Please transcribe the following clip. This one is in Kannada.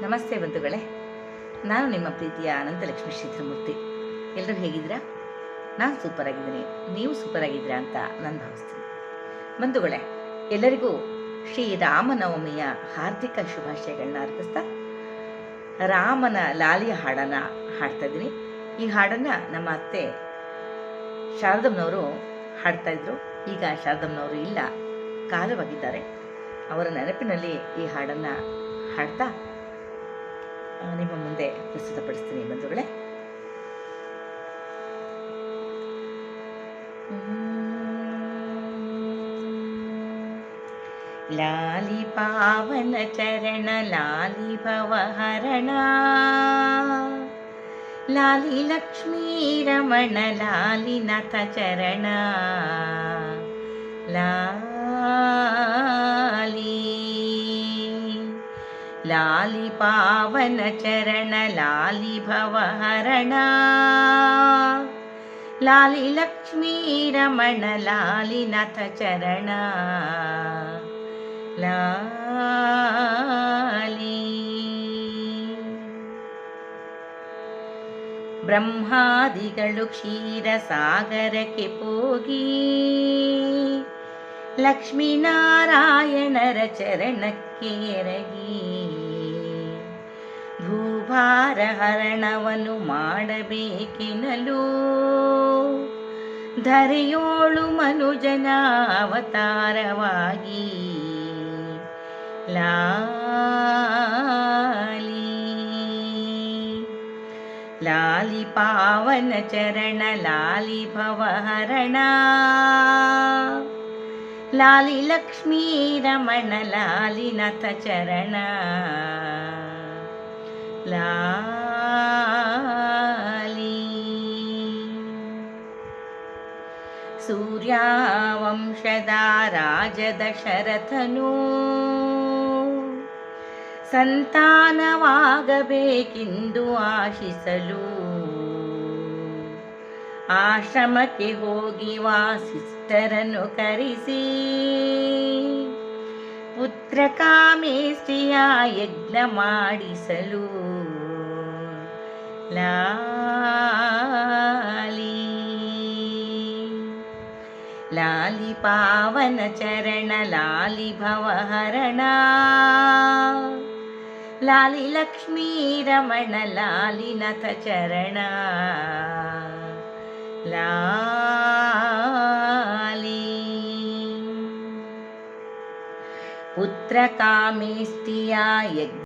ನಮಸ್ತೆ ಬಂಧುಗಳೇ, ನಾನು ನಿಮ್ಮ ಪ್ರೀತಿಯ ಅನಂತಲಕ್ಷ್ಮಿ ಶ್ರೀಧರಮೂರ್ತಿ. ಎಲ್ಲರೂ ಹೇಗಿದ್ದೀರಾ? ನಾನು ಸೂಪರ್ ಆಗಿದ್ದೀನಿ. ನೀವು ಸೂಪರ್ ಆಗಿದ್ದೀರಾ ಅಂತ ನಾನು ಭಾವಿಸ್ತೀನಿ. ಬಂಧುಗಳೇ, ಎಲ್ಲರಿಗೂ ಶ್ರೀ ರಾಮನವಮಿಯ ಹಾರ್ದಿಕ ಶುಭಾಶಯಗಳನ್ನ ಅರ್ಪಿಸ್ತಾ ರಾಮನ ಲಾಲಿಯ ಹಾಡನ್ನು ಹಾಡ್ತಾ ಇದ್ದೀನಿ. ಈ ಹಾಡನ್ನು ನಮ್ಮ ಅತ್ತೆ ಶಾರದಮ್ಮನವರು ಹಾಡ್ತಾಯಿದ್ರು. ಈಗ ಶಾರದಮ್ಮನವರು ಇಲ್ಲ, ಕಾಲವಾಗಿದ್ದಾರೆ. ಅವರ ನೆನಪಿನಲ್ಲಿ ಈ ಹಾಡನ್ನು ಹಾಡ್ತಾ ನಿಮ್ಮ ಮುಂದೆ ಪ್ರಸ್ತುತಪಡಿಸ್ತೀನಿ ಬಂಧುಗಳೇ. ಲಾಲಿ ಪಾವನ ಚರಣ ಲಾಲಿ ಭವಹರಣ, ಲಾಲಿ ಲಕ್ಷ್ಮೀ ರಮಣ ಲಾಲಿ ನಾಥ ಚರಣ, ಲಾಲಿ ಪಾವನ ಚರಣ ಲಾಲಿ ಭವಹರಣ, ಲಾಲಿ ಲಕ್ಷ್ಮೀ ರಮಣ ಲಾಲಿ ನಾಥ ಚರಣ, ಲಾಲಿ. ಬ್ರಹ್ಮಾದಿಗಳು ಕ್ಷೀರ ಸಾಗರಕ್ಕೆ ಹೋಗಿ ಲಕ್ಷ್ಮೀನಾರಾಯಣರ ಚರಣಕ್ಕೆ ಎರಗಿ ಭೂಭಾರ ಹರಣವನ್ನು ಮಾಡಬೇಕೆನ್ನಲು ಧರೆಯೋಳು ಮನುಜನ ಅವತಾರವಾಗಿ ಲಾಲಿ ಪಾವನ ಚರಣ ಲಾಲಿ ಭವಹರಣ, ಲಾಲಿ ಲಕ್ಷ್ಮೀ ರಮಣ ಲಾಲಿ ನಾಥ ಚರಣ, ಲಾಲಿ. ಸೂರ್ಯವಂಶದ ರಾಜ ದಶರಥನು ಸಂತಾನವಾಗಬೇಕೆಂದು ಆಶಿಸಲು ಆಶ್ರಮಕ್ಕೆ ಹೋಗಿ ವಾಸಿಷ್ಠರನ್ನು ಕರೆಸಿ ಪುತ್ರ ಕಾಮೇಷ್ಟಿಯ ಯಜ್ಞ ಮಾಡಿಸಲು ಲಾಲಿ ಪಾವನ ಚರಣ ಲಾಲಿ ಭವಹರಣ, ಲಾಲಿ ಲಕ್ಷ್ಮೀ ರಮಣ ಲಾಲಿ ನಾಥ ಚರಣ, ಲಾಲಿ. ಪುತ್ರ ಕಾಮೇಷ್ಟಿಯ ಯಜ್ಞ